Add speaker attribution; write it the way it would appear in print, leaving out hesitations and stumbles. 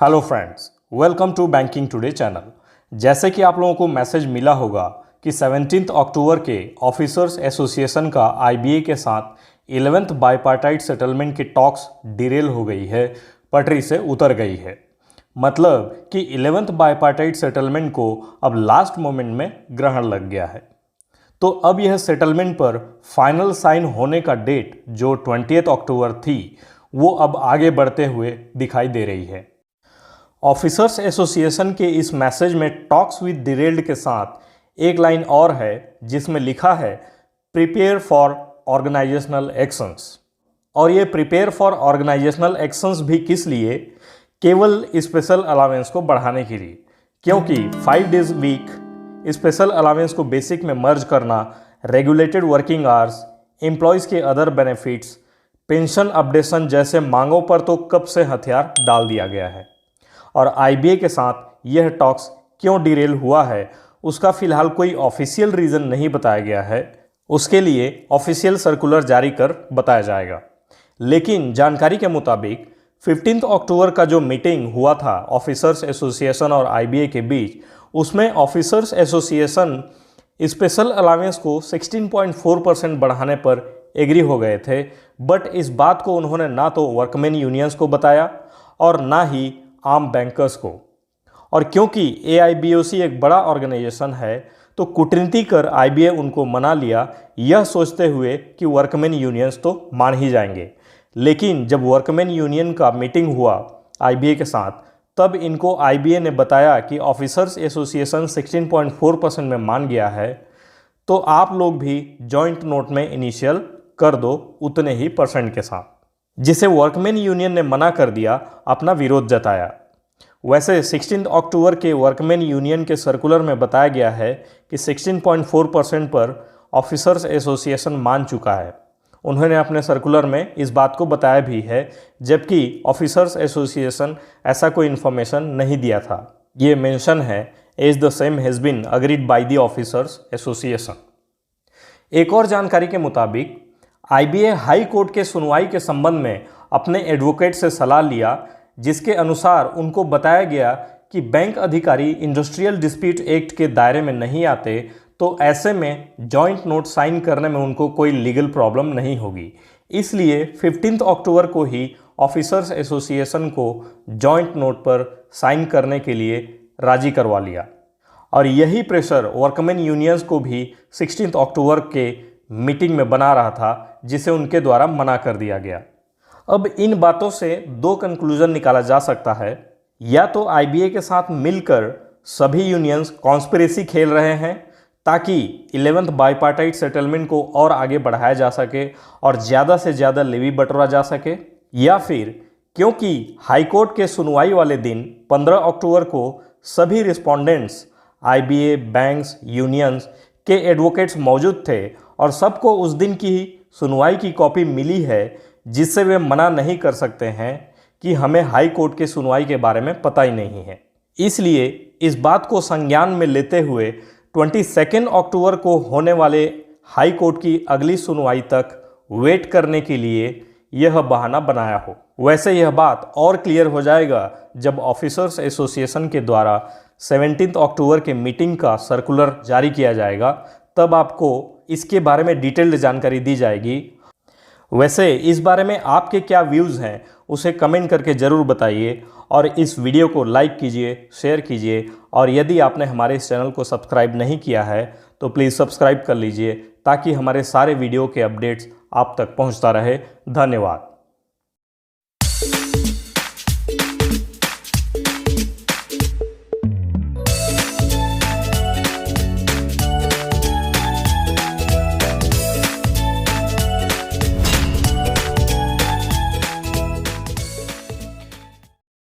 Speaker 1: Hello friends, welcome to Banking Today channel. जैसे कि आप लोगों को मैसेज मिला होगा कि 17 अक्टूबर के ऑफिसर्स एसोसिएशन का आईबीए के साथ 11th बाईपार्टाइट सेटलमेंट की टॉक्स डिरेल हो गई है, पटरी से उतर गई है। मतलब कि 11th बाईपार्टाइट सेटलमेंट को अब लास्ट मोमेंट में ग्रहण लग गया है। तो अब यह सेटलमेंट पर फाइनल साइन होने का डेट जो 20 अक्टूबर थी, वो अब आगे बढ़ते हुए दिखाई दे रही है। ऑफिसर्स एसोसिएशन के इस मैसेज में टॉक्स विद डिरेल्ड के साथ एक लाइन और है जिसमें लिखा है प्रिपेयर फॉर ऑर्गेनाइजेशनल एक्शंस। और ये प्रिपेयर फॉर ऑर्गेनाइजेशनल एक्शंस भी किस लिए? केवल स्पेशल अलावेंस को बढ़ाने के लिए, क्योंकि 5 डेज वीक स्पेशल अलावेंस को बेसिक में मर्ज करना, रेगुलेटेड वर्किंग आवर्स, एम्प्लॉयज़ के अदर बेनिफिट्स, पेंशन अपडेशन जैसे मांगों पर तो कब से हथियार डाल दिया गया है। और आईबीए के साथ यह टॉक्स क्यों डिरेल हुआ है, उसका फिलहाल कोई ऑफिशियल रीज़न नहीं बताया गया है। उसके लिए ऑफिशियल सर्कुलर जारी कर बताया जाएगा। लेकिन जानकारी के मुताबिक 15 अक्टूबर का जो मीटिंग हुआ था ऑफिसर्स एसोसिएशन और आईबीए के बीच, उसमें ऑफिसर्स एसोसिएशन स्पेशल अलावेंस को 16.4% बढ़ाने पर एग्री हो गए थे। बट इस बात को उन्होंने ना तो वर्कमैन यूनियंस को बताया और ना ही आम बैंकर्स को। और क्योंकि एआईबीओसी एक बड़ा ऑर्गेनाइजेशन है, तो कूटनीति कर आईबीए उनको मना लिया, यह सोचते हुए कि वर्कमैन यूनियंस तो मान ही जाएंगे। लेकिन जब वर्कमैन यूनियन का मीटिंग हुआ आईबीए के साथ, तब इनको आईबीए ने बताया कि ऑफिसर्स एसोसिएशन 16.4% में मान गया है, तो आप लोग भी जॉइंट नोट में इनिशियल कर दो उतने ही परसेंट के साथ, जिसे वर्कमैन यूनियन ने मना कर दिया, अपना विरोध जताया। वैसे 16 अक्टूबर के वर्कमैन यूनियन के सर्कुलर में बताया गया है कि 16.4% पर ऑफिसर्स एसोसिएशन मान चुका है। उन्होंने अपने सर्कुलर में इस बात को बताया भी है, जबकि ऑफिसर्स एसोसिएशन ऐसा कोई इन्फॉर्मेशन नहीं दिया था। ये मेंशन है as the same has been agreed by the officers association. एक और जानकारी के मुताबिक आईबीए हाई कोर्ट के सुनवाई के संबंध में अपने एडवोकेट से सलाह लिया, जिसके अनुसार उनको बताया गया कि बैंक अधिकारी इंडस्ट्रियल डिस्प्यूट एक्ट के दायरे में नहीं आते, तो ऐसे में जॉइंट नोट साइन करने में उनको कोई लीगल प्रॉब्लम नहीं होगी। इसलिए 15 अक्टूबर को ही ऑफिसर्स एसोसिएशन को जॉइंट नोट पर साइन करने के लिए राजी करवा लिया। और यही प्रेशर वर्कमैन यूनियंस को भी 16 अक्टूबर के मीटिंग में बना रहा था, जिसे उनके द्वारा मना कर दिया गया। अब इन बातों से दो कंक्लूजन निकाला जा सकता है। या तो आईबीए के साथ मिलकर सभी यूनियंस कॉन्स्पिरेसी खेल रहे हैं ताकि 11th बाईपार्टाइट सेटलमेंट को और आगे बढ़ाया जा सके और ज़्यादा से ज़्यादा लेवी बटोरा जा सके, या फिर क्योंकि हाईकोर्ट के सुनवाई वाले दिन 15 अक्टूबर को सभी रिस्पोंडेंट्स आईबीए, बैंक्स, यूनियंस के एडवोकेट्स मौजूद थे और सबको उस दिन की सुनवाई की कॉपी मिली है, जिससे वे मना नहीं कर सकते हैं कि हमें हाई कोर्ट के सुनवाई के बारे में पता ही नहीं है। इसलिए इस बात को संज्ञान में लेते हुए 22 अक्टूबर को होने वाले हाई कोर्ट की अगली सुनवाई तक वेट करने के लिए यह बहाना बनाया हो। वैसे यह बात और क्लियर हो जाएगा जब ऑफिसर्स एसोसिएशन के द्वारा 17 अक्टूबर के मीटिंग का सर्कुलर जारी किया जाएगा, तब आपको इसके बारे में डिटेल्ड जानकारी दी जाएगी। वैसे इस बारे में आपके क्या व्यूज़ हैं, उसे कमेंट करके ज़रूर बताइए और इस वीडियो को लाइक कीजिए, शेयर कीजिए। और यदि आपने हमारे इस चैनल को सब्सक्राइब नहीं किया है तो प्लीज़ सब्सक्राइब कर लीजिए, ताकि हमारे सारे वीडियो के अपडेट्स आप तक पहुंचता रहे। धन्यवाद।